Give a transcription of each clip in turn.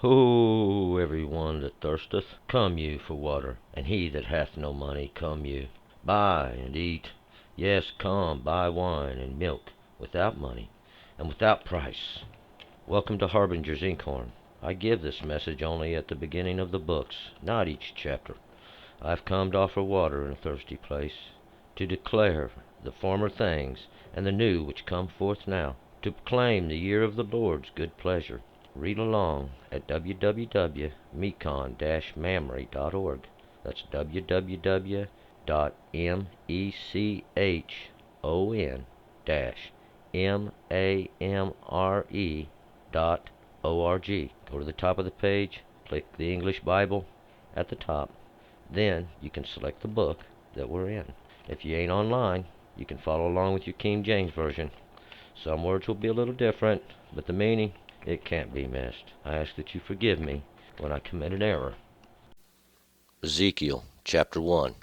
Ho, every one that thirsteth, come you for water, and he that hath no money, come you, buy and eat. Yes, come, buy wine and milk, without money, and without price. Welcome to Harbingers Inkhorn. I give this message only at the beginning of the books, not each chapter. I have come to offer water in a thirsty place, to declare the former things, and the new which come forth now, to proclaim the year of the Lord's good pleasure. Read along at www.mechon-mamre.org. That's www.mechon-mamre.org. Go to the top of the page, click the English Bible at the top. Then you can select the book that we're in. If you ain't online, you can follow along with your King James Version. Some words will be a little different, but the meaning, it can't be missed. I ask that you forgive me when I commit an error. Ezekiel chapter 1.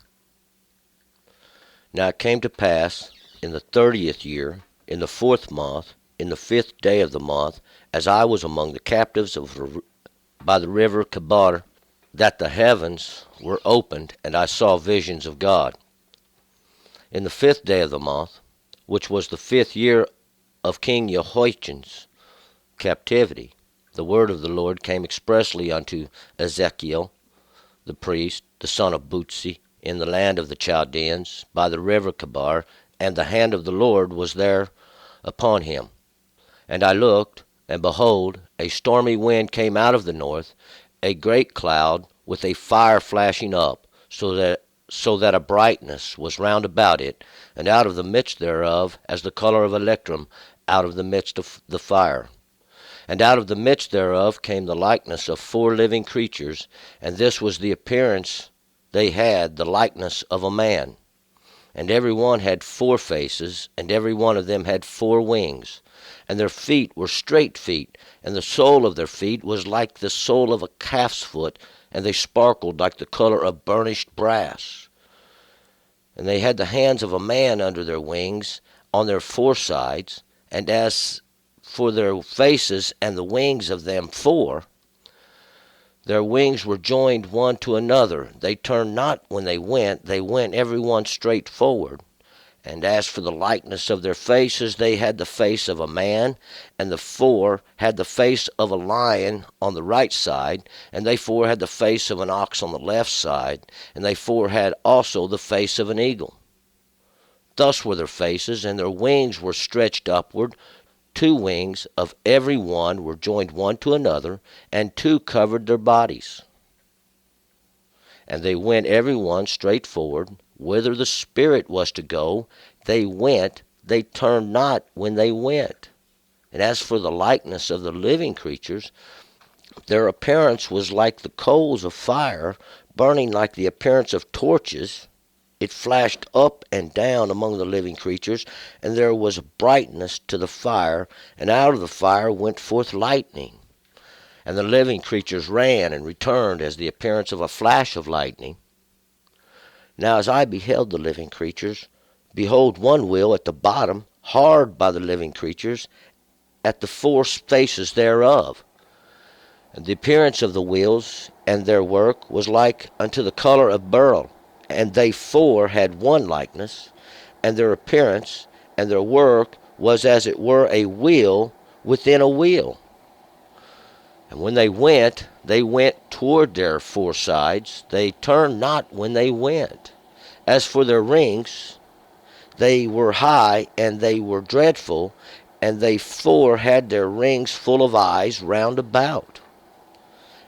Now it came to pass in the 30th year, in the 4th month, in the 5th day of the month, as I was among the captives by the river Kebar, that the heavens were opened, and I saw visions of God. In the 5th day of the month, which was the 5th year of King Jehoiachin's captivity, the word of the Lord came expressly unto Ezekiel, the priest, the son of Buzi, in the land of the Chaldeans, by the river Kebar, and the hand of the Lord was there upon him. And I looked, and behold, a stormy wind came out of the north, a great cloud, with a fire flashing up, so that a brightness was round about it, and out of the midst thereof, as the color of electrum, out of the midst of the fire. And out of the midst thereof came the likeness of 4 living creatures, and this was the appearance they had, the likeness of a man. And every one had 4 faces, and every one of them had 4 wings. And their feet were straight feet, and the sole of their feet was like the sole of a calf's foot, and they sparkled like the color of burnished brass. And they had the hands of a man under their wings, on their 4 sides, and as for their faces and the wings of them 4, their wings were joined one to another. They turned not when they went every one straight forward. And as for the likeness of their faces, they had the face of a man, and the 4 had the face of a lion on the right side, and they 4 had the face of an ox on the left side, and they 4 had also the face of an eagle. Thus were their faces, and their wings were stretched upward. 2 wings of every one were joined one to another, and 2 covered their bodies. And they went every one straight forward, whither the Spirit was to go. They went, they turned not when they went. And as for the likeness of the living creatures, their appearance was like the coals of fire, burning like the appearance of torches. It flashed up and down among the living creatures, and there was brightness to the fire, and out of the fire went forth lightning. And the living creatures ran and returned as the appearance of a flash of lightning. Now as I beheld the living creatures, behold, one wheel at the bottom, hard by the living creatures, at the 4 faces thereof. And the appearance of the wheels and their work was like unto the color of beryl. And they 4 had one likeness, and their appearance and their work was as it were a wheel within a wheel. And when they went toward their 4 sides. They turned not when they went. As for their rings, they were high, and they were dreadful, and they 4 had their rings full of eyes round about.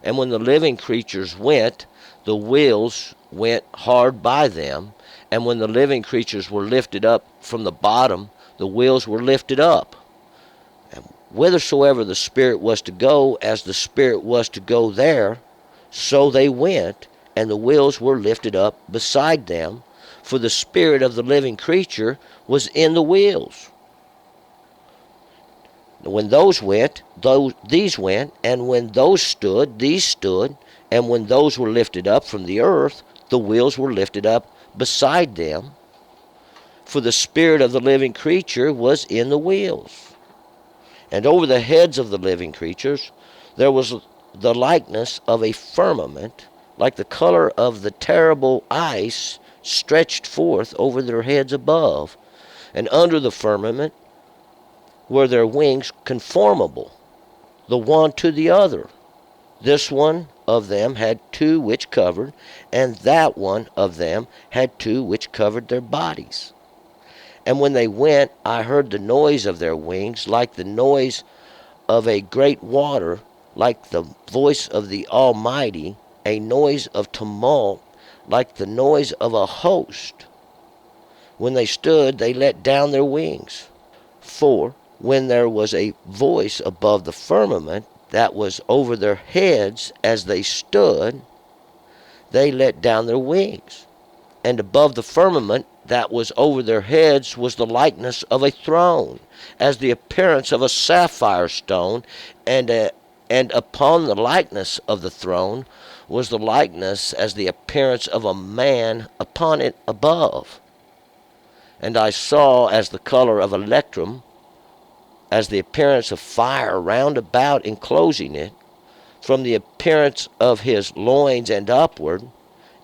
And when the living creatures went, the wheels went hard by them, and when the living creatures were lifted up from the bottom, the wheels were lifted up. And whithersoever the Spirit was to go, as the Spirit was to go there, so they went, and the wheels were lifted up beside them, for the spirit of the living creature was in the wheels. When those went, these went, and when those stood, these stood, and when those were lifted up from the earth, the wheels were lifted up beside them, for the spirit of the living creature was in the wheels. And over the heads of the living creatures there was the likeness of a firmament, like the color of the terrible ice stretched forth over their heads above, and under the firmament were their wings conformable, the one to the other. This one of them had two which covered, and that one of them had two which covered their bodies. And when they went, I heard the noise of their wings, like the noise of a great water, like the voice of the Almighty, a noise of tumult, like the noise of a host. When they stood, they let down their wings. For when there was a voice above the firmament that was over their heads as they stood, they let down their wings. And above the firmament that was over their heads was the likeness of a throne, as the appearance of a sapphire stone, and upon the likeness of the throne was the likeness as the appearance of a man upon it above. And I saw as the color of electrum, as the appearance of fire round about enclosing it, from the appearance of his loins and upward,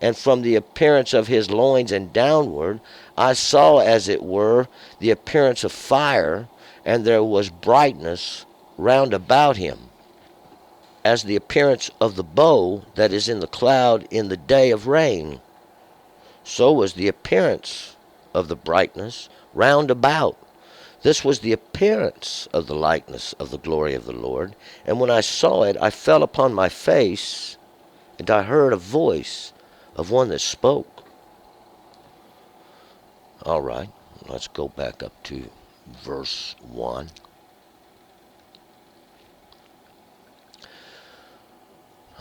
and from the appearance of his loins and downward, I saw as it were the appearance of fire, and there was brightness round about him, as the appearance of the bow that is in the cloud in the day of rain. So was the appearance of the brightness round about. This was the appearance of the likeness of the glory of the Lord. And when I saw it, I fell upon my face, and I heard a voice of one that spoke. All right, let's go back up to verse 1.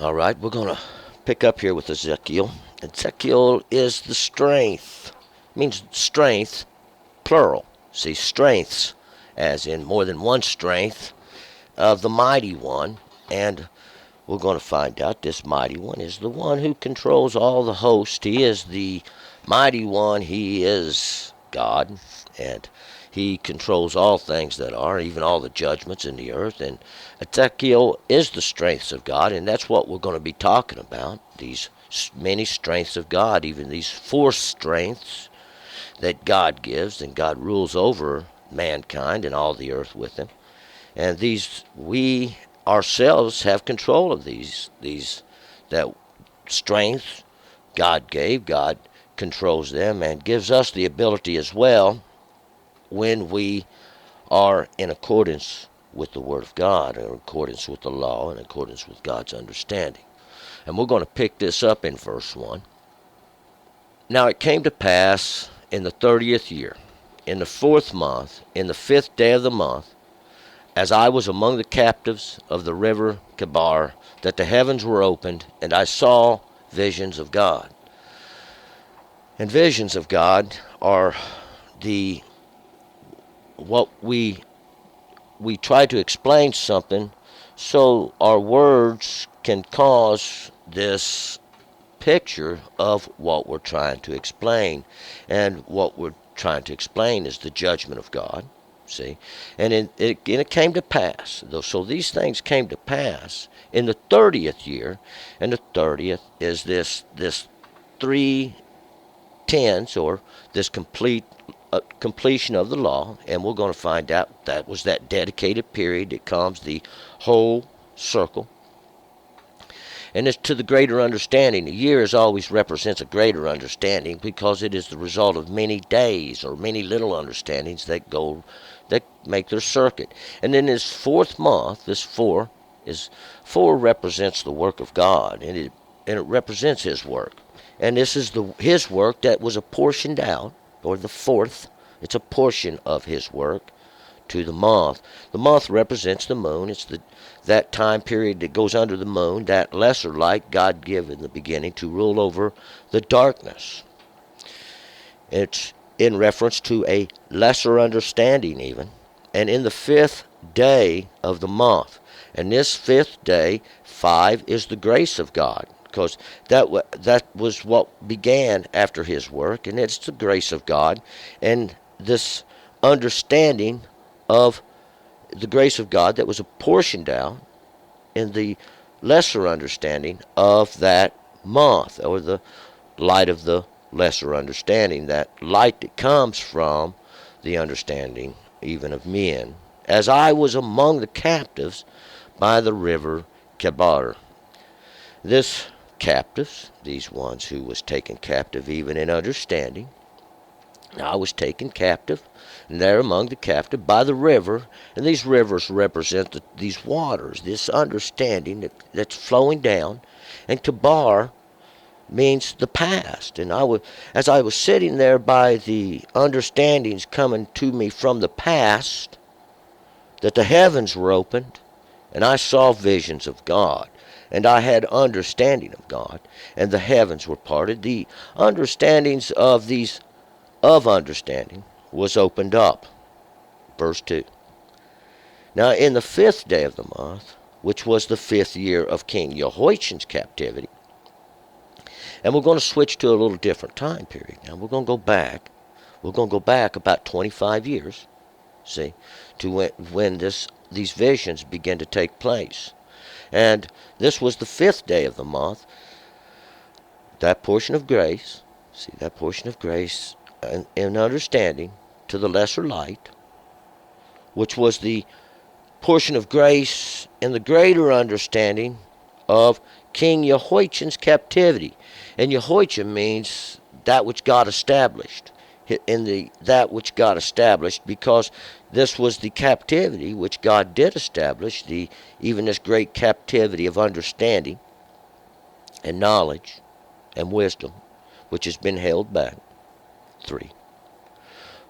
All right, we're going to pick up here with Ezekiel. Ezekiel is the strength. It means strength, plural. See, strengths, as in more than one strength, of the mighty one. And we're going to find out this mighty one is the one who controls all the host. He is the mighty one. He is God, and he controls all things that are, even all the judgments in the earth. And Ezekiel is the strengths of God, and that's what we're going to be talking about, these many strengths of God, even these four strengths that God gives, and God rules over mankind and all the earth with him. And these, we ourselves have control of these that strength God gave. God controls them and gives us the ability as well when we are in accordance with the Word of God, in accordance with the law, in accordance with God's understanding. And we're going to pick this up in verse 1. Now it came to pass in the 30th year, in the 4th month, in the 5th day of the month, as I was among the captives of the river Kebar, that the heavens were opened, and I saw visions of God. And visions of God are what we try to explain something, so our words can cause this picture of what we're trying to explain. And what we're trying to explain is the judgment of God. See, and it came to pass. So these things came to pass in the 30th year, and the 30th is this 3/10, or this completion of the law, and we're going to find out that was that dedicated period that comes the whole circle. And it's to the greater understanding. The year always represents a greater understanding because it is the result of many days or many little understandings that make their circuit. And then this 4th month, this 4 represents the work of God, and it represents His work. And this is His work that was apportioned out, or the 4th. It's a portion of His work to the month. The month represents the moon. It's that time period that goes under the moon, that lesser light God gave in the beginning to rule over the darkness. It's in reference to a lesser understanding even. And in the 5th day of the month, and this 5th day, 5, is the grace of God, because that was what began after His work, and it's the grace of God, and this understanding of the grace of God that was apportioned out in the lesser understanding of that month, or the light of the lesser understanding, that light that comes from the understanding even of men, as I was among the captives by the river Kebar. This captives, these ones who was taken captive even in understanding, I was taken captive, and there among the captive by the river, and these rivers represent these waters, this understanding that's flowing down, and Kebar means the past. And as I was sitting there by the understandings coming to me from the past, that the heavens were opened, and I saw visions of God, and I had understanding of God, and the heavens were parted. The understandings of these of understanding was opened up. Verse 2. Now in the 5th day of the month, which was the 5th year of King Jehoiachin's captivity, and we're going to switch to a little different time period. Now we're going to go back. We're going to go back about 25 years, see, to when these visions began to take place. And this was the 5th day of the month. That portion of grace, see, that portion of grace and understanding to the lesser light, which was the portion of grace and the greater understanding of King Jehoiachin's captivity. And Jehoiachin means that which God established. That which God established, because this was the captivity which God did establish, even this great captivity of understanding and knowledge and wisdom, which has been held back. 3.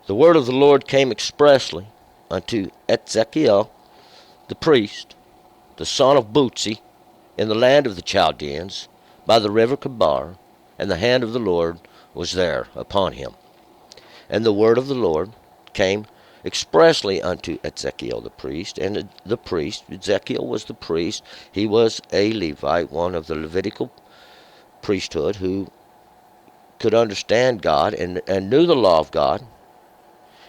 The word of the Lord came expressly unto Ezekiel the priest, the son of Buzi, in the land of the Chaldeans, by the river Kebar, and the hand of the Lord was there upon him. And the word of the Lord came expressly unto Ezekiel the priest, and the priest, Ezekiel was the priest, he was a Levite, one of the Levitical priesthood, who could understand God and knew the law of God.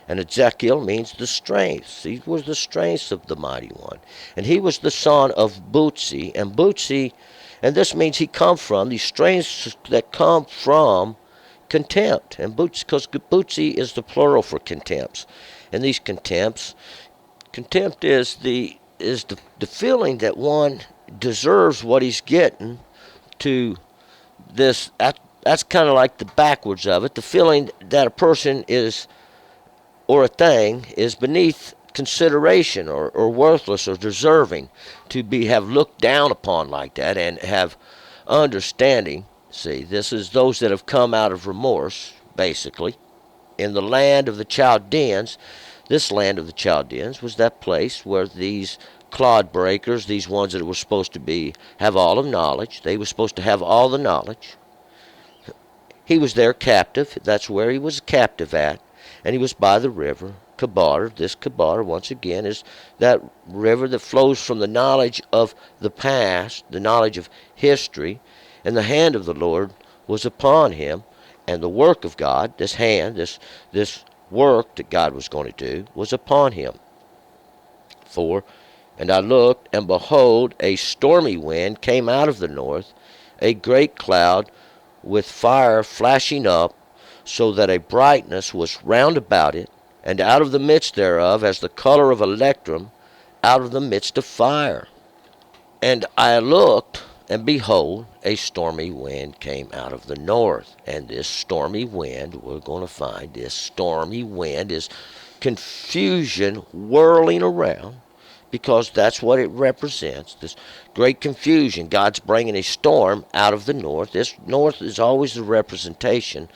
And Ezekiel means the strength. He was the strength of the mighty one. And he was the son of Buzi. And this means he come from these strengths that come from contempt. And because Buzi is the plural for contempts. And these contempts, contempt is the feeling that one deserves what he's getting to this. That's kind of like the backwards of it. The feeling that a person is, or a thing, is beneath consideration, or worthless, or deserving to have looked down upon like that, and have understanding. See, this is those that have come out of remorse, basically. In the land of the Chaldeans, this land of the Chaldeans was that place where these clod breakers, these ones that were supposed to have all of knowledge, they were supposed to have all the knowledge. He was there captive. That's where he was captive at. And he was by the river Kebar. This Kebar, once again, is that river that flows from the knowledge of the past, the knowledge of history. And the hand of the Lord was upon him. And the work of God, this hand, this work that God was going to do, was upon him. 4. And I looked, and behold, a stormy wind came out of the north, a great cloud with fire flashing up, so that a brightness was round about it, and out of the midst thereof, as the color of electrum, out of the midst of fire. And I looked, and behold, a stormy wind came out of the north. And this stormy wind, we're going to find this stormy wind is confusion whirling around, because that's what it represents, this great confusion. God's bringing a storm out of the north. This north is always the representation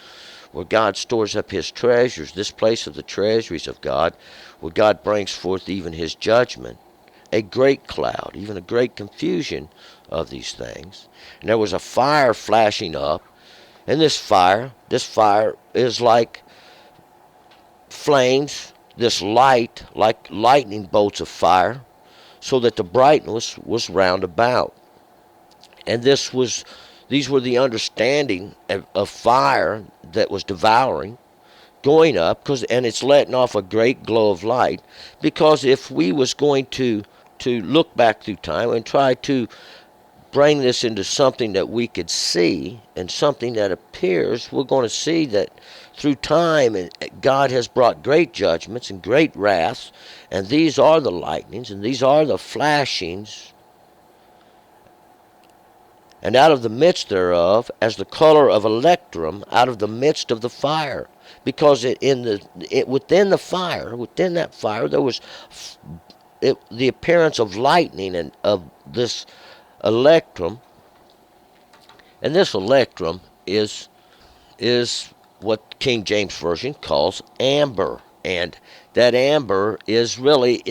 where God stores up his treasures, this place of the treasuries of God, where God brings forth even his judgment. A great cloud, even a great confusion of these things. And there was a fire flashing up, and this fire is like flames, this light, like lightning bolts of fire, so that the brightness was round about. And these were the understanding of fire that was devouring, going up, and it's letting off a great glow of light. Because if we was going to look back through time and try to bring this into something that we could see and something that appears, we're going to see that through time God has brought great judgments and great wraths, and these are the lightnings and these are the flashings, and out of the midst thereof, as the color of electrum out of the midst of the fire. Because within the fire, within that fire, there was the appearance of lightning and of this electrum. And this electrum is what King James Version calls amber. And that amber is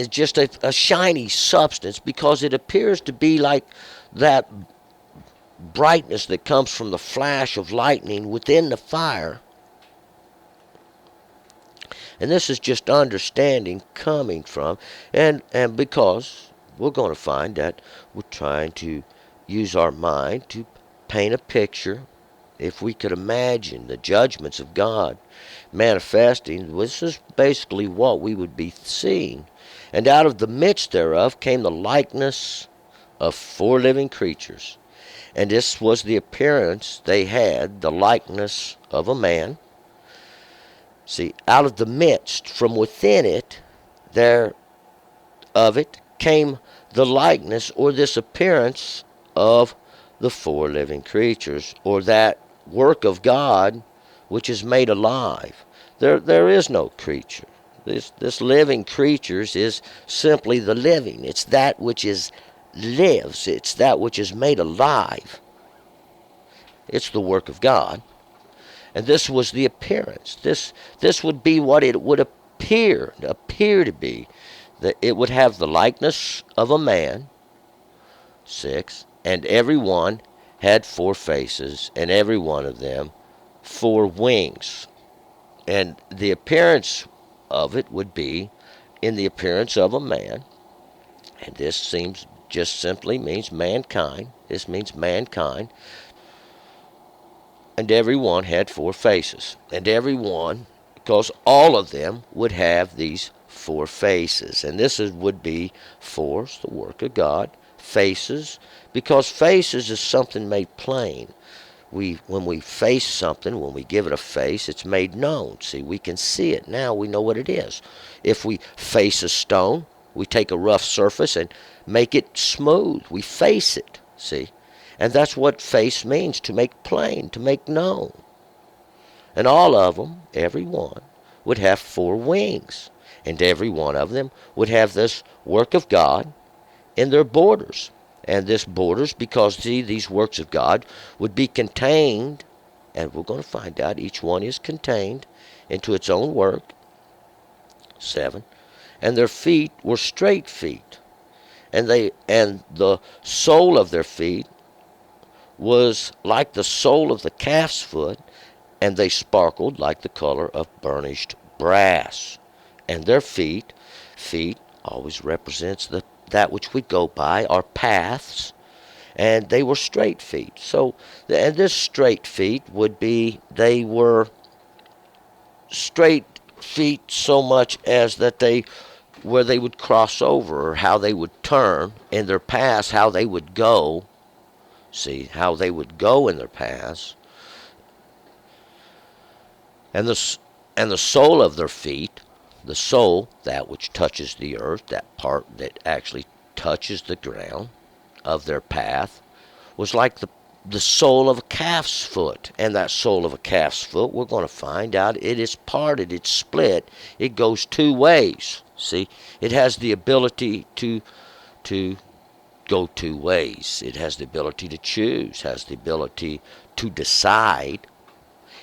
just a shiny substance, because it appears to be like that brightness that comes from the flash of lightning within the fire. And this is just understanding coming from, and because we're going to find that we're trying to use our mind to paint a picture. If we could imagine the judgments of God manifesting, this is basically what we would be seeing. And out of the midst thereof came the likeness of 4 living creatures. And this was the appearance they had, the likeness of a man. See, out of the midst, from within it, there of it came the likeness, or this appearance of the 4 living creatures, or that work of God which is made alive. There is no creature. This living creatures is simply the living. It's that which lives. It's that which is made alive. It's the work of God. And this was the appearance. This would be what it would appear to be. That it would have the likeness of a man. 6. And every one had 4 faces, and every one of them 4 wings. And the appearance of it would be in the appearance of a man. And this seems just simply means mankind. This means mankind. And every one had 4 faces. And every one, because all of them would have these 4 faces. And this would be force, the work of God. Faces, because faces is something made plain. When we face something, when we give it a face, it's made known. See, we can see it now. We know what it is. If we face a stone, we take a rough surface and make it smooth. We face it, see. And that's what face means, to make plain, to make known. And all of them, every one, would have 4 wings. And every one of them would have this work of God in their borders. And this borders, because see, these works of God would be contained, and we're going to find out each one is contained into its own work. 7. And their feet were straight feet. And the sole of their feet was like the sole of the calf's foot, and they sparkled like the color of burnished brass. And their feet always represents that which we go by, our paths, and they were straight feet. So, and this straight feet would be, they were straight feet so much as that where they would cross over, or how they would turn in their paths, how they would go. See, how they would go in their paths. And the sole of their feet, the sole, that which touches the earth, that part that actually touches the ground of their path, was like the sole of a calf's foot. And that sole of a calf's foot, we're going to find out, it is parted, it's split, it goes 2 ways. See, it has the ability to go 2 ways. It has the ability to choose, has the ability to decide,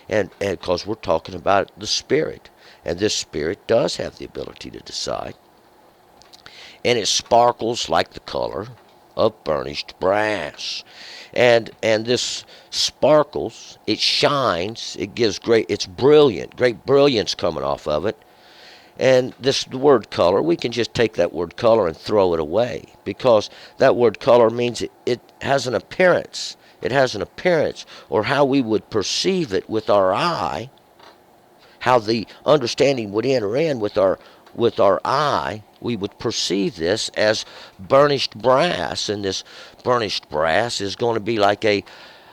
and because we're talking about the Spirit, and this Spirit does have the ability to decide, and it sparkles like the color of burnished brass, and this sparkles, it shines, it gives great brilliance coming off of it. And the word color, we can just take that word color and throw it away, because that word color means it has an appearance. It has an appearance, or how we would perceive it with our eye, how the understanding would enter in with our with our eye, we would perceive this as burnished brass, and this burnished brass is going to be like a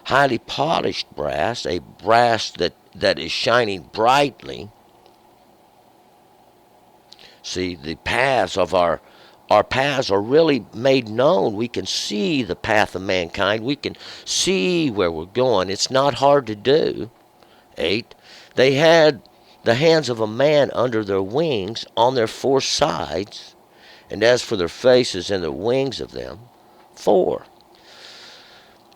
highly polished brass, a brass that is shining brightly. See, the paths of our paths are really made known. We can see the path of mankind. We can see where we're going. It's not hard to do. 8. They had the hands of a man under their wings on their 4 sides, and as for their faces and the wings of them, 4.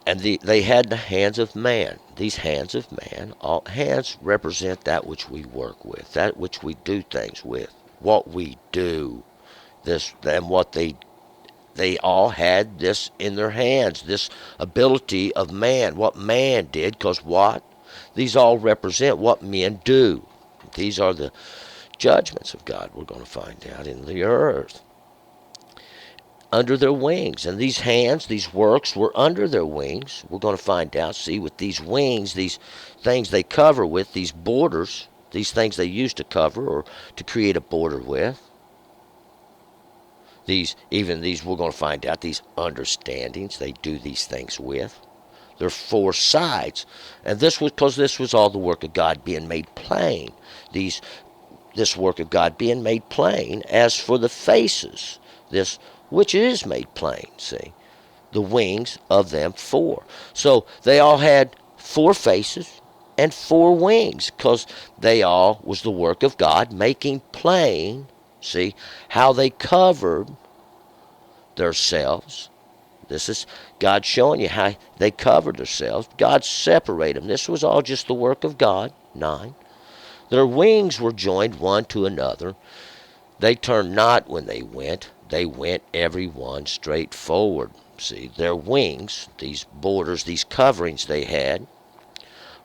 And they had the hands of man. These hands of man, all hands represent that which we work with, that which we do things with, what we do. This and what they all had this in their hands, this ability of man, what man did, because what? These all represent what men do. These are the judgments of God we're going to find out in the earth. Under their wings. And these hands, these works were under their wings. We're going to find out, see, with these wings, these things they cover with, these borders, these things they used to cover or to create a border with. Even these, we're going to find out, these understandings they do these things with. There are 4 sides. And this was because this was all the work of God being made plain. This work of God being made plain. As for the faces, this which is made plain, see, the wings of them 4. So they all had 4 faces and 4 wings, because they all was the work of God making plain, see, how they covered themselves. This is God showing you how they covered themselves. God separated them. This was all just the work of God. 9. Their wings were joined one to another. They turned not when they went every one straight forward. See, their wings, these borders, these coverings they had,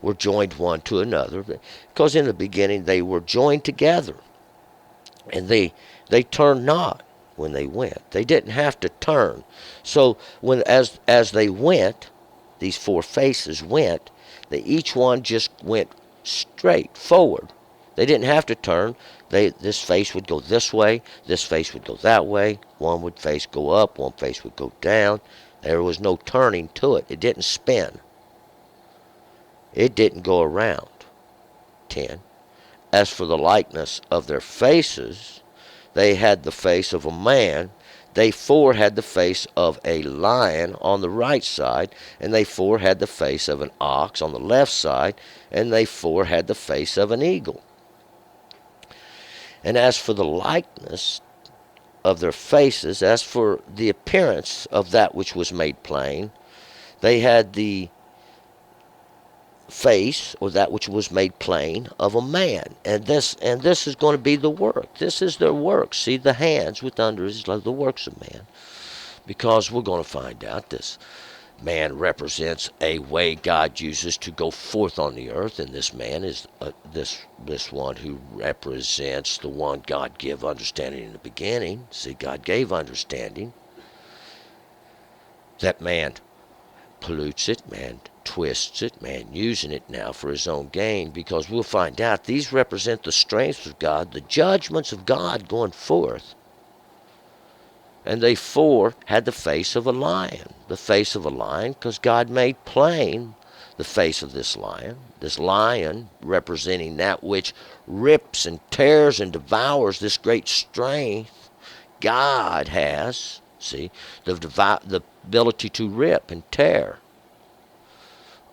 were joined one to another, because in the beginning they were joined together. And they turned not when they went. They didn't have to turn. So as they went, these 4 faces went, each one just went straight forward. They didn't have to turn. This face would go this way, this face would go that way, one would face go up, one face would go down. There was no turning to it. It didn't spin. It didn't go around. 10. As for the likeness of their faces, they had the face of a man. They 4 had the face of a lion on the right side, and they 4 had the face of an ox on the left side, and they 4 had the face of an eagle. And as for the likeness of their faces, as for the appearance of that which was made plain, they had the face, or that which was made plain, of a man. And this is going to be the work. This is their work. See, the hands with under is like the works of man. Because we're going to find out this man represents a way God uses to go forth on the earth, and this man is this one who represents the one God gave understanding in the beginning. See, God gave understanding. That man pollutes it, man twists it, man using it now for his own gain, because we'll find out these represent the strength of God, the judgments of God going forth. And they 4 had the face of a lion. The face of a lion, because God made plain the face of this lion representing that which rips and tears and devours, this great strength God has. See, the ability to rip and tear.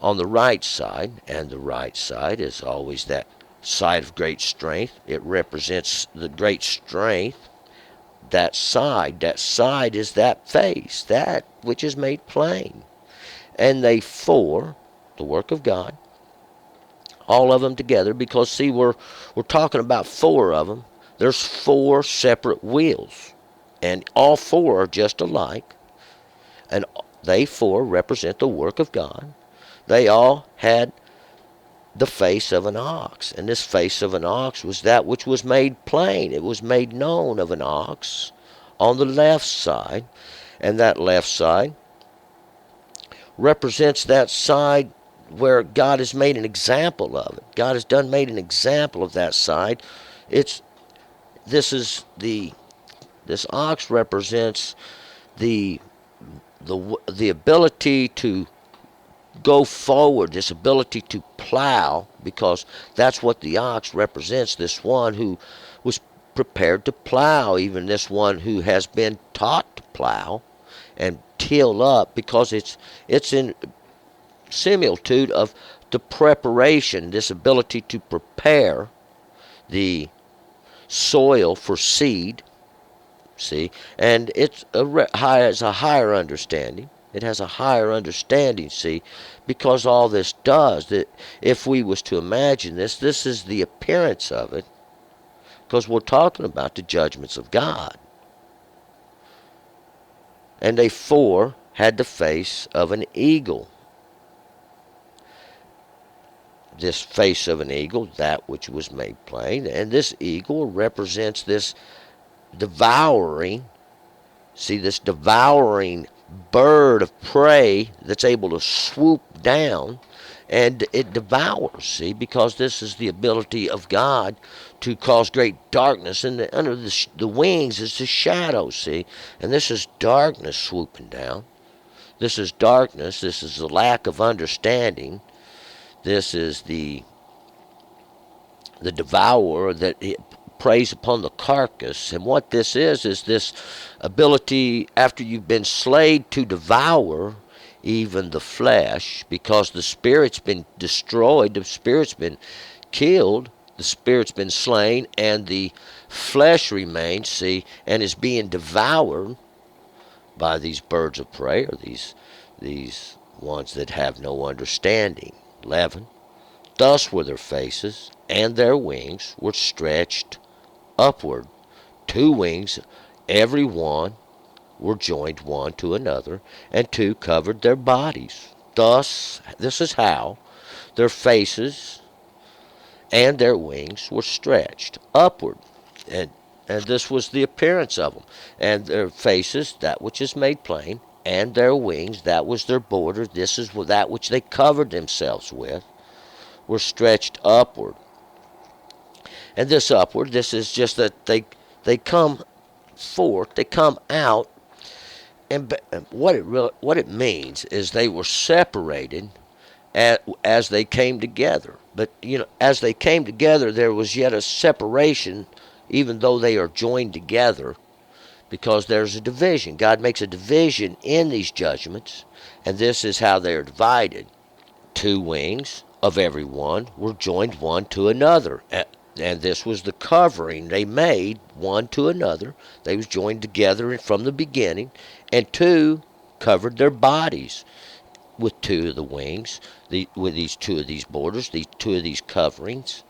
On the right side, and the right side is always that side of great strength. It represents the great strength. That side is that face, that which is made plain. And they 4, the work of God, all of them together, because see, we're talking about 4 of them. There's 4 separate wheels, and all 4 are just alike, and they 4 represent the work of God. They all had the face of an ox, and this face of an ox was that which was made plain. It was made known of an ox on the left side, and that left side represents that side where God has made an example of it. God has made an example of that side. It's this is this ox represents the the ability to go forward, this ability to plow, because that's what the ox represents, this one who was prepared to plow, even this one who has been taught to plow and till up, because it's in similitude of the preparation, this ability to prepare the soil for seed. See, and has a higher understanding. It has a higher understanding, see, because all this does, that if we was to imagine this is the appearance of it, because we're talking about the judgments of God. And they four had the face of an eagle. This face of an eagle, that which was made plain, and this eagle represents this devouring, see, this devouring bird of prey that's able to swoop down, and it devours, see, because this is the ability of God to cause great darkness, and under the wings is the shadow, see, and this is darkness swooping down. This is darkness, this is the lack of understanding, this is the devourer that preys upon the carcass. And what this is this ability, after you've been slayed, to devour even the flesh, because the spirit's been destroyed, the spirit's been killed, the spirit's been slain, and the flesh remains, see, and is being devoured by these birds of prey, or these ones that have no understanding. 11. Thus were their faces, and their wings were stretched upward. 2 wings, every one, were joined one to another, and 2 covered their bodies. Thus, this is how their faces and their wings were stretched upward. And this was the appearance of them. And their faces, that which is made plain, and their wings, that was their border, this is that which they covered themselves with, were stretched upward. And this upward, this is just that they come forth, they come out, and what it means is they were separated as they came together. But as they came together, there was yet a separation, even though they are joined together, because there's a division. God makes a division in these judgments, and this is how they are divided. 2 wings of every one were joined one to another. And this was the covering they made one to another. They was joined together from the beginning. And 2 covered their bodies with 2 of the wings, with these 2 of these borders, these 2 of these coverings.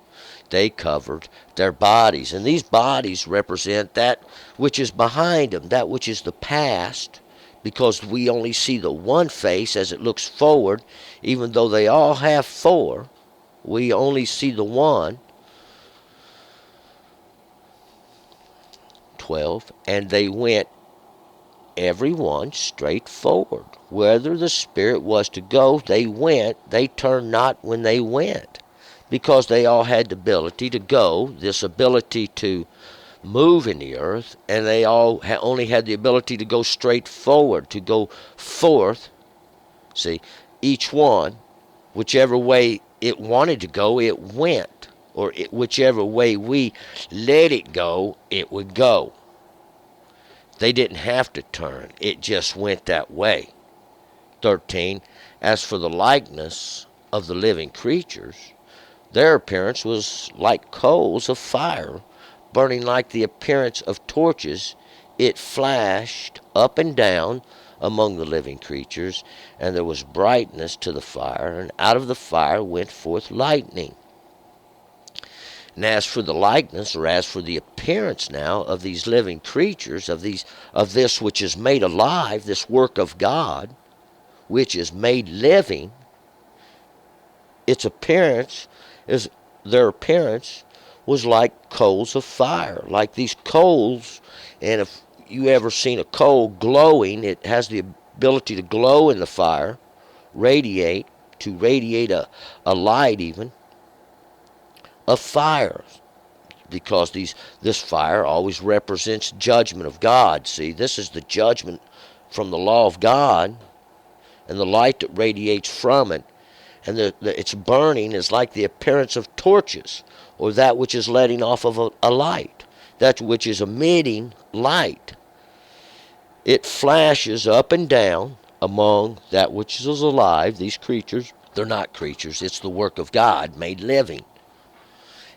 They covered their bodies. And these bodies represent that which is behind them, that which is the past, because we only see the one face as it looks forward. Even though they all have 4, we only see the one. 12. And they went every one straight forward. Whither the Spirit was to go, they went. They turned not when they went, because they all had the ability to go, this ability to move in the earth, and they all only had the ability to go straight forward, to go forth. See, each one, whichever way it wanted to go, it went, or whichever way we let it go, it would go. They didn't have to turn. It just went that way. 13. As for the likeness of the living creatures, their appearance was like coals of fire, burning like the appearance of torches. It flashed up and down among the living creatures, and there was brightness to the fire, and out of the fire went forth lightning. And as for the likeness, or as for the appearance now of these living creatures, of this which is made alive, this work of God, which is made living, their appearance was like coals of fire, like these coals. And if you ever seen a coal glowing, it has the ability to glow in the fire, radiate a light even, of fire. because this fire always represents judgment of God. See, this is the judgment from the law of God, and the light that radiates from it, and its burning is like the appearance of torches, or that which is letting off of a light, that which is emitting light. It flashes up and down among that which is alive, these creatures. They're not creatures, it's the work of God made living.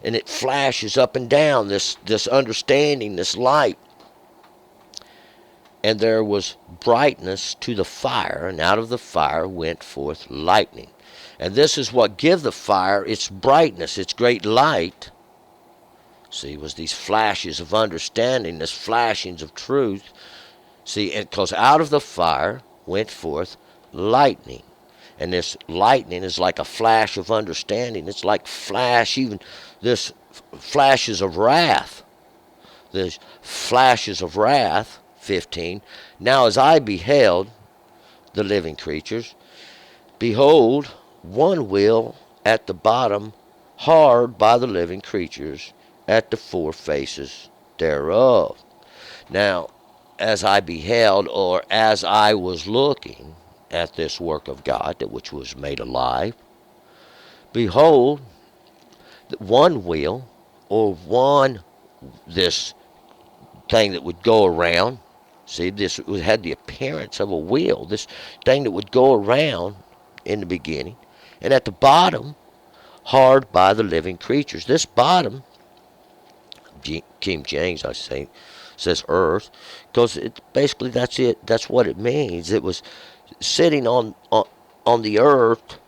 And it flashes up and down, this understanding, this light. And there was brightness to the fire, and out of the fire went forth lightning. And this is what give the fire its brightness, its great light. See, was these flashes of understanding, this flashings of truth. See, because out of the fire went forth lightning. And this lightning is like a flash of understanding. It's like flash, even this flashes of wrath. There's flashes of wrath, 15. Now as I beheld the living creatures, behold, one wheel at the bottom, hard by the living creatures, at the four faces thereof. Now, as I beheld, or as I was looking at this work of God, that which was made alive, behold, one wheel, or this thing that would go around. See, this had the appearance of a wheel, this thing that would go around in the beginning. And at the bottom, hard by the living creatures. This bottom, King James, I say, says earth, because basically that's it. That's what it means. It was sitting on the earth,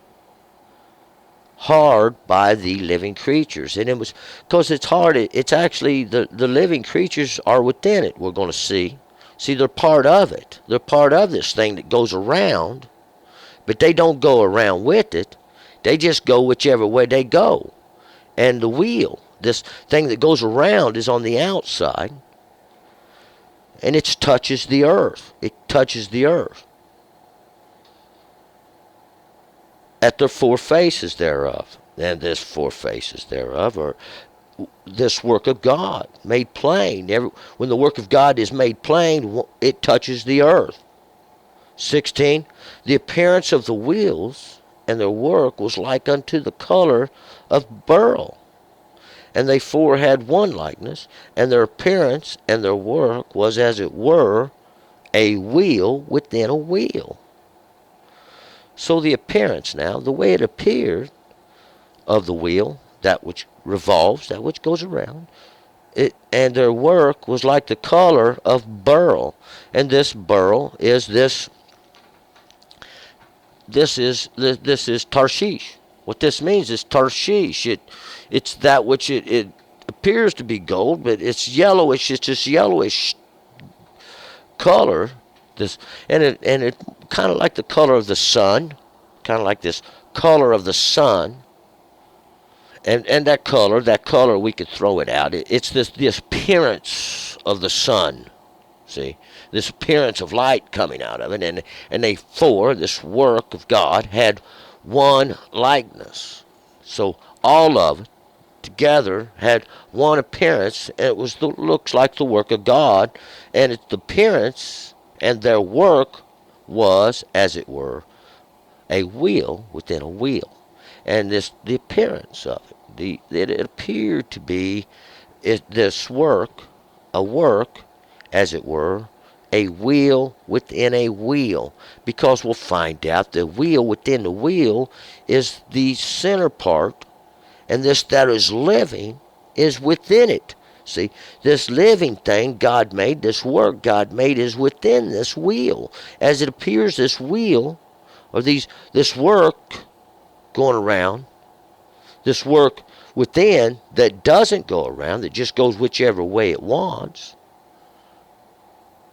hard by the living creatures. And it was, because it's hard, it's actually, the living creatures are within it, we're going to see. See, they're part of it. They're part of this thing that goes around, but they don't go around with it. They just go whichever way they go. And the wheel, this thing that goes around, is on the outside, and it touches the earth. It touches the earth. At the four faces thereof. And this four faces thereof are this work of God made plain. When the work of God is made plain, it touches the earth. 16. The appearance of the wheels and their work was like unto the color of beryl. And they four had one likeness, and their appearance and their work was as it were a wheel within a wheel. So the appearance now, the way it appeared of the wheel, that which revolves, that which goes around, and their work was like the color of beryl. And this beryl is this is Tarshish. What this means is Tarshish. It's that which it appears to be gold, but it's yellowish. It's this yellowish color. And it kind of like the color of the sun, kind of like this color of the sun. And that color, we could throw it out. It's this appearance of the sun. See, this appearance of light coming out of it, and they four, this work of God, had one likeness. So all of it together had one appearance, and it looks like the work of God, and its appearance and their work was, as it were, a wheel within a wheel. And the appearance of it, it appeared to be this work, a work, as it were, a wheel within a wheel. Because we'll find out the wheel within the wheel is the center part, and this that is living is within it. See, this living thing God made, this work God made, is within this wheel. As it appears, this wheel, or this work going around, this work within that doesn't go around, that just goes whichever way it wants.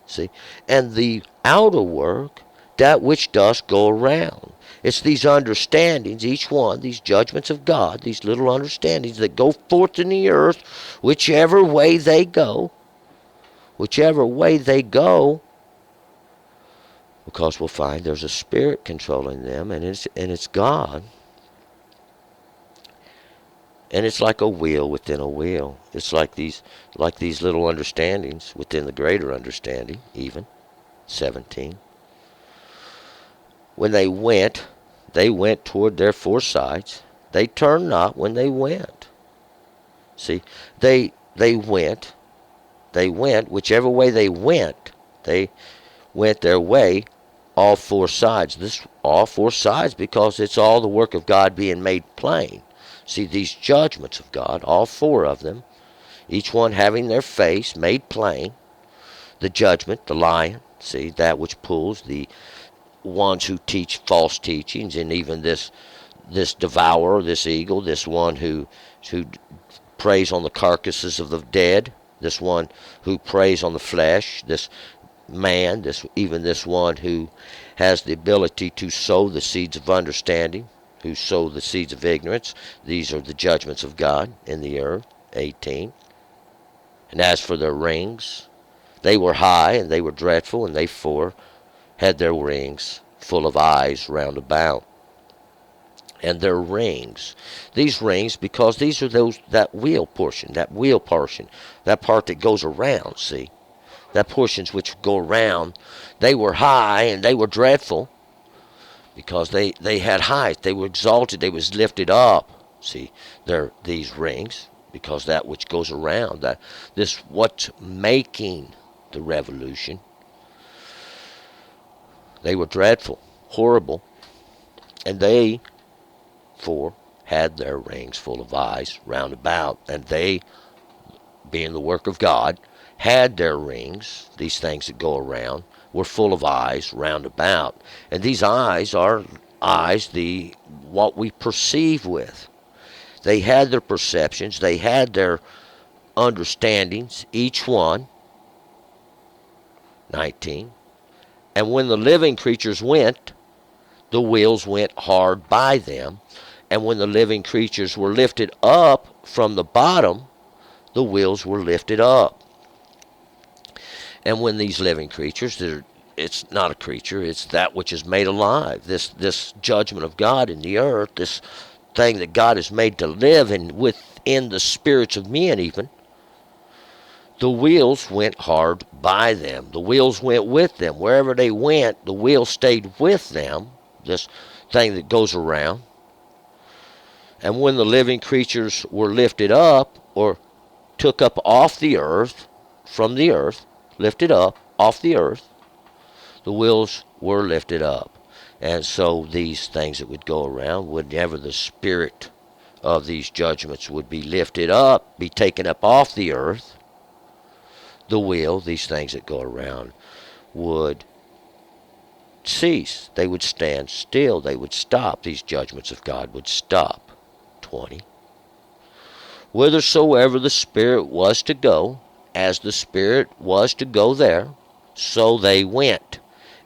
See, and the outer work, that which does go around. It's these understandings, each one, these judgments of God, these little understandings that go forth in the earth, whichever way they go, because we'll find there's a spirit controlling them, and it's God. And it's like a wheel within a wheel. It's like these little understandings within the greater understanding, even. 17. When they went toward their four sides. They turned not when they went. See, they went, whichever way they went their way, all four sides. This all four sides because it's all the work of God being made plain. See, these judgments of God, all four of them, each one having their face made plain. The judgment, the lion, see, that which pulls, the ones who teach false teachings, and even this devourer, this eagle, this one who preys on the carcasses of the dead, this one who preys on the flesh, this man, even this one who has the ability to sow the seeds of understanding, who sow the seeds of ignorance. These are the judgments of God in the earth. 18. And as for their rings, they were high and they were dreadful, and they four had their rings full of eyes round about. And their rings, these rings, because these are that wheel portion, that part that goes around, see, that portions which go around, they were high and they were dreadful, because they had height, they were exalted, they was lifted up. See, these rings, because that which goes around, that this what's making the revolution, they were dreadful, horrible, and they four had their rings full of eyes round about, and they, being the work of God, had their rings, these things that go around, were full of eyes round about. And these eyes are eyes, what we perceive with. They had their perceptions, they had their understandings, each one. 19. And when the living creatures went, the wheels went hard by them. And when the living creatures were lifted up from the bottom, the wheels were lifted up. And when these living creatures, it's not a creature, it's that which is made alive. This judgment of God in the earth, this thing that God has made to live within the spirits of men even, the wheels went hard by them. The wheels went with them. Wherever they went, the wheels stayed with them, this thing that goes around. And when the living creatures were lifted up, or took up off the earth, from the earth, lifted up off the earth, the wheels were lifted up. And so these things that would go around, whenever the spirit of these judgments would be lifted up, be taken up off the earth, the wheel, these things that go around, would cease. They would stand still. They would stop. These judgments of God would stop. 20. Whithersoever the Spirit was to go, as the Spirit was to go there, so they went.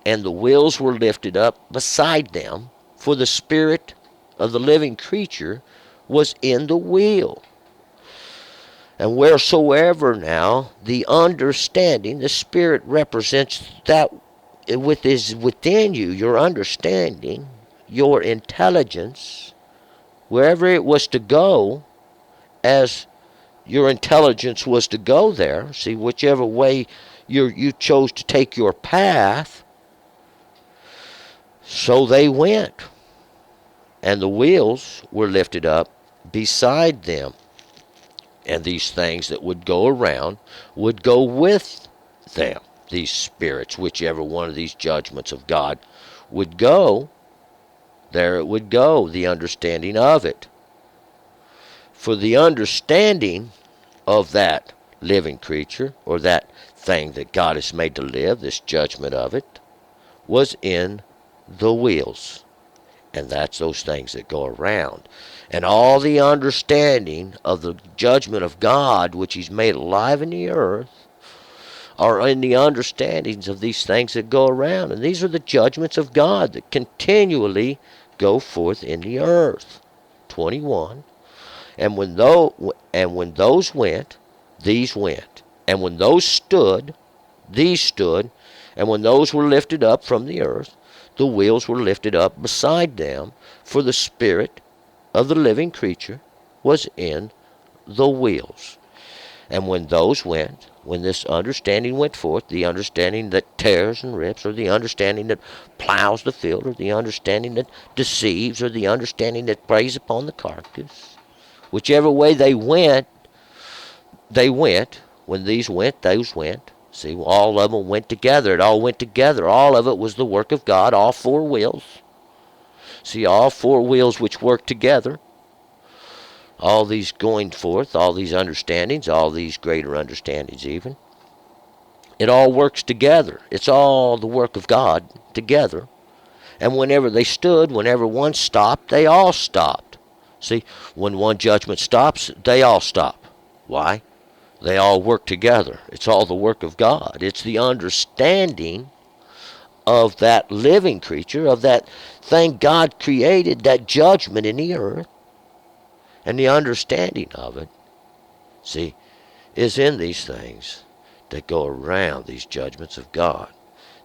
And the wheels were lifted up beside them, for the Spirit of the living creature was in the wheel. And wheresoever now the understanding, the Spirit represents that which is within you, your understanding, your intelligence, wherever it was to go, as your intelligence was to go there, see, whichever way you chose to take your path, so they went. And the wheels were lifted up beside them. And these things that would go around would go with them. These spirits, whichever one of these judgments of God would go, there it would go, the understanding of it. For the understanding of that living creature, or that thing that God has made to live, this judgment of it, was in the wheels. And that's those things that go around. And all the understanding of the judgment of God, which He's made alive in the earth, are in the understandings of these things that go around. And these are the judgments of God that continually go forth in the earth. 21. And when those went, these went. And when those stood, these stood. And when those were lifted up from the earth, the wheels were lifted up beside them, for the Spirit of the living creature was in the wheels. And when those went, when this understanding went forth, the understanding that tears and rips, or the understanding that plows the field, or the understanding that deceives, or the understanding that preys upon the carcass, whichever way they went, they went. When these went, those went. See, all of them went together. It all went together. All of it was the work of God, all four wheels. See, all four wheels which work together. All these going forth, all these understandings, all these greater understandings even. It all works together. It's all the work of God together. And whenever they stood, whenever one stopped, they all stopped. See, when one judgment stops, they all stop. Why? They all work together. It's all the work of God. It's the understanding of that living creature, of that thing God created, that judgment in the earth, and the understanding of it, see, is in these things that go around these judgments of God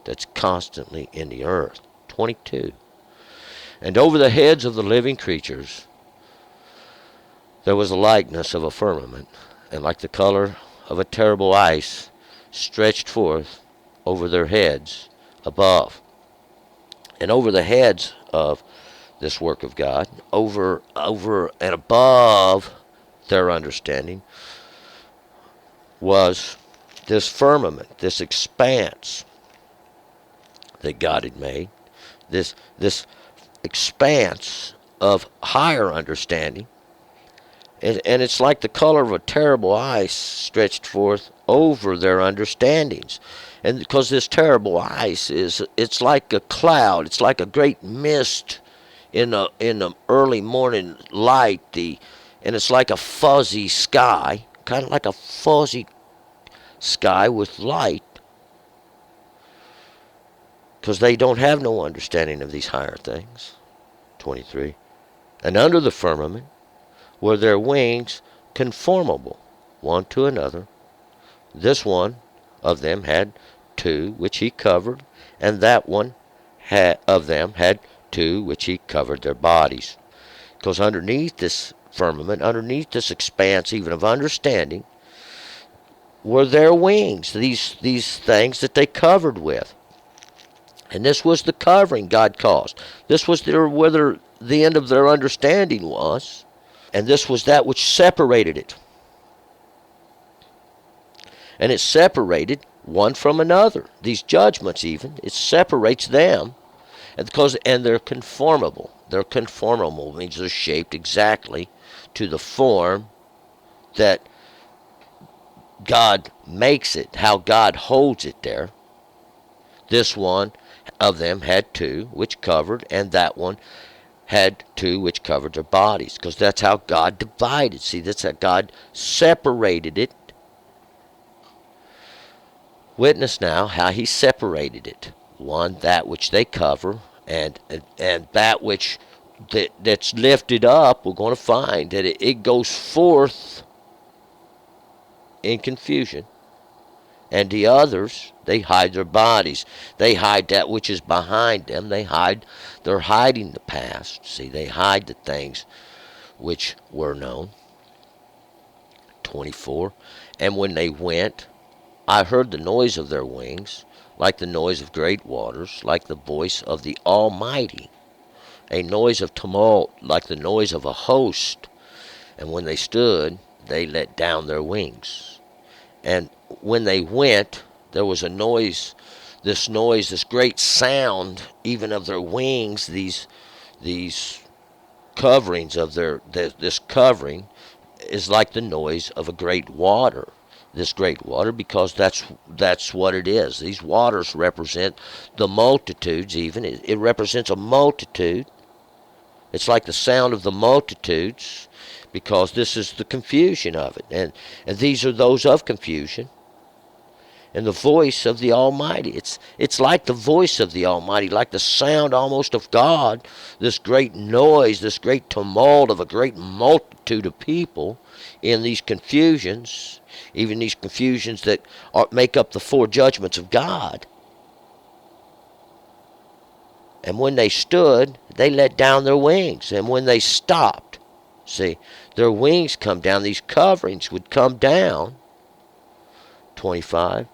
that's constantly in the earth. 22. And over the heads of the living creatures there was a likeness of a firmament, and like the color of a terrible ice stretched forth over their heads above. And over the heads of this work of God, over and above their understanding, was this firmament, this expanse that God had made, this expanse of higher understanding. And it's like the color of a terrible ice stretched forth over their understandings. And because this terrible ice it's like a cloud, it's like a great mist in the early morning light, and it's like a fuzzy sky, kind of like a fuzzy sky with light, because they don't have no understanding of these higher things. 23. And under the firmament were their wings conformable one to another. This one of them had two which he covered, and that one of them had two which he covered their bodies. Because underneath this firmament, underneath this expanse even of understanding, were their wings, these things that they covered with. And this was the covering God caused. This was where the end of their understanding was. And this was that which separated it. And it separated one from another. These judgments even, it separates them. And they're conformable. They're conformable means they're shaped exactly to the form that God makes it, how God holds it there. This one of them had two which covered, and that one had two which covered their bodies, because that's how God divided. See, that's how God separated it. Witness now how he separated it. One, that which they cover, and that which that's lifted up, we're going to find that it goes forth in confusion. And the others, they hide their bodies. They hide that which is behind them. They're hiding the past. See, they hide the things which were known. 24. And when they went, I heard the noise of their wings, like the noise of great waters, like the voice of the Almighty, a noise of tumult, like the noise of a host. And when they stood, they let down their wings. And when they went, there was a noise, this great sound, even of their wings, these coverings of this covering is like the noise of a great water. This great water, because that's what it is. These waters represent the multitudes even. It represents a multitude. It's like the sound of the multitudes, because this is the confusion of it. And these are those of confusion. And the voice of the Almighty. It's like the voice of the Almighty, like the sound almost of God, this great noise, this great tumult of a great multitude of people in these confusions, even these confusions that make up the four judgments of God. And when they stood, they let down their wings. And when they stopped, See, their wings come down. These coverings would come down. 25.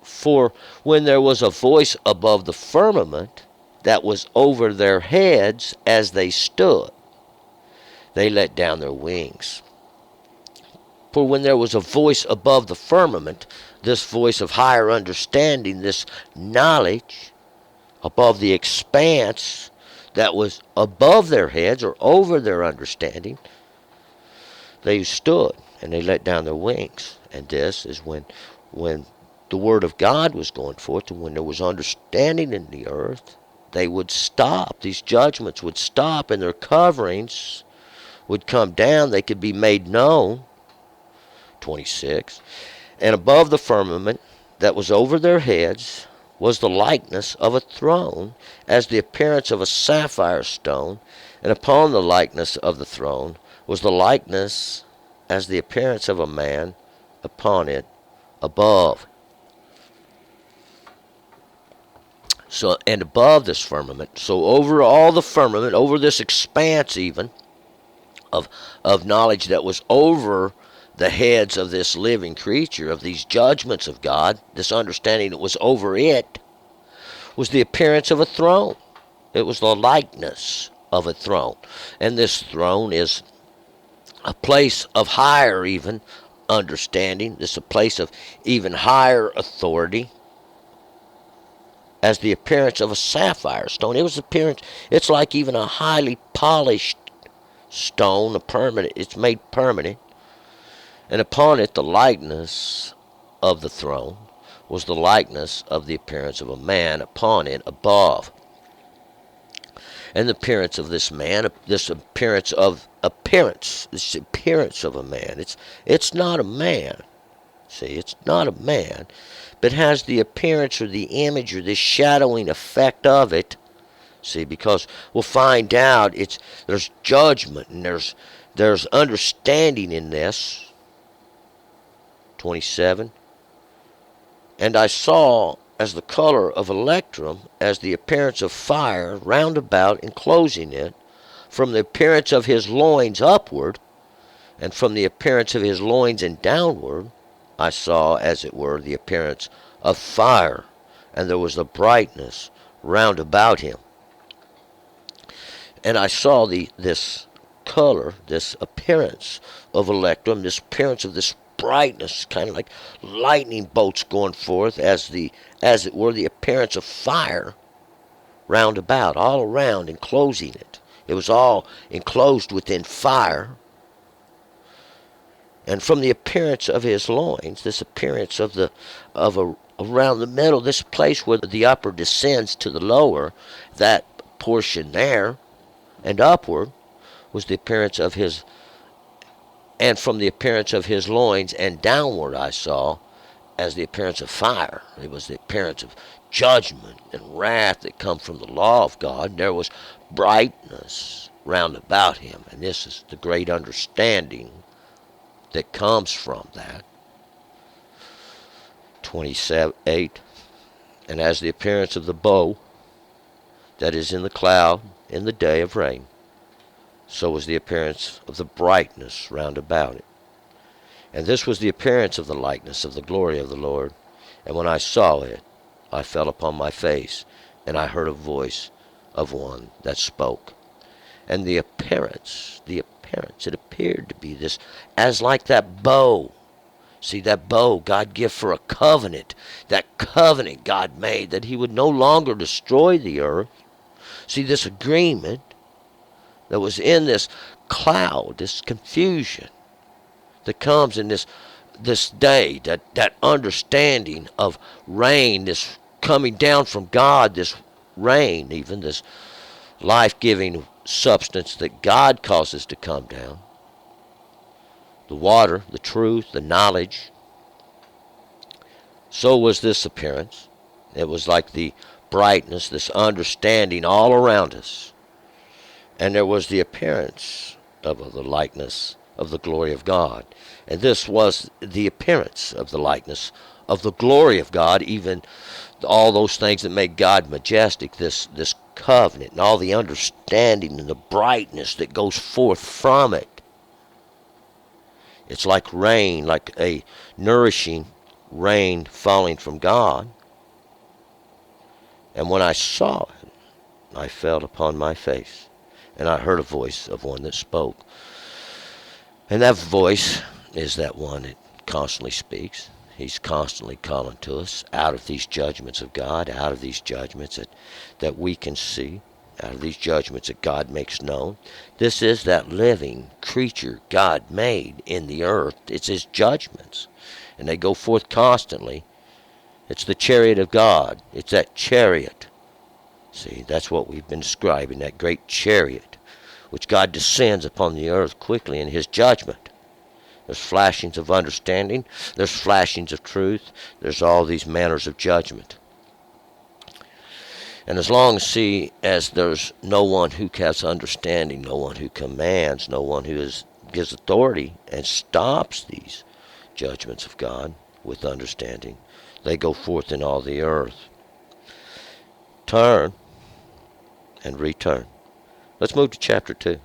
For when there was a voice above the firmament that was over their heads as they stood, they let down their wings. For when there was a voice above the firmament, this voice of higher understanding, this knowledge above the expanse that was above their heads or over their understanding, they stood and they let down their wings. And this is when the word of God was going forth, and when there was understanding in the earth, they would stop. These judgments would stop, and their coverings would come down. They could be made known. 26. And above the firmament that was over their heads was the likeness of a throne, as the appearance of a sapphire stone, and upon the likeness of the throne was the likeness as the appearance of a man upon it above. So, and above this firmament, so over all the firmament, over this expanse even of knowledge that was over the heads of this living creature, of these judgments of God, this understanding that was over it, was the appearance of a throne. It was the likeness of a throne. And this throne is a place of higher even understanding. This is a place of even higher authority, as the appearance of a sapphire stone. It was appearance. It's like even a highly polished stone, a permanent. It's made permanent. And upon it, the likeness of the throne was the likeness of the appearance of a man upon it above. And the appearance of this man, this appearance of a man. It's not a man. See, it's not a man, but has the appearance or the image or the shadowing effect of it. See, because we'll find out there's judgment and there's understanding in this. 27. And I saw as the color of electrum, as the appearance of fire round about enclosing it, from the appearance of his loins upward, and from the appearance of his loins and downward, I saw, as it were, the appearance of fire, and there was a brightness round about him. And I saw this color, this appearance of electrum, this appearance of this brightness, kind of like lightning bolts going forth, as it were, the appearance of fire round about, all around, enclosing it. It was all enclosed within fire. And from the appearance of his loins, this appearance around the middle, this place where the upper descends to the lower, that portion there, and upward, was the appearance of his. And from the appearance of his loins and downward I saw as the appearance of fire. It was the appearance of judgment and wrath that come from the law of God. There was brightness round about him. And this is the great understanding that comes from that. 28. And as the appearance of the bow that is in the cloud in the day of rain, so was the appearance of the brightness round about it. And this was the appearance of the likeness of the glory of the Lord. And when I saw it, I fell upon my face, and I heard a voice of one that spoke. And the appearance, it appeared to be this, as like that bow. See, that bow God gave for a covenant. That covenant God made, that he would no longer destroy the earth. See, this agreement that was in this cloud, this confusion that comes in this day, that understanding of rain, this coming down from God, this rain, even this life-giving substance that God causes to come down, the water, the truth, the knowledge. So was this appearance. It was like the brightness, this understanding all around us. And there was the appearance of the likeness of the glory of God. And this was the appearance of the likeness of the glory of God, even all those things that make God majestic, this covenant and all the understanding and the brightness that goes forth from it. It's like rain, like a nourishing rain falling from God. And when I saw it, I fell upon my face, and I heard a voice of one that spoke. And that voice is that one that constantly speaks. He's constantly calling to us out of these judgments of God, out of these judgments that we can see, out of these judgments that God makes known. This is that living creature God made in the earth. It's his judgments, and they go forth constantly. It's the chariot of God. It's that chariot. See, that's what we've been describing, that great chariot, which God descends upon the earth quickly in his judgment. There's flashings of understanding. There's flashings of truth. There's all these manners of judgment. And as long as there's no one who has understanding, no one who commands, no one who gives authority and stops these judgments of God with understanding, they go forth in all the earth. Turn and return. Let's move to chapter 2.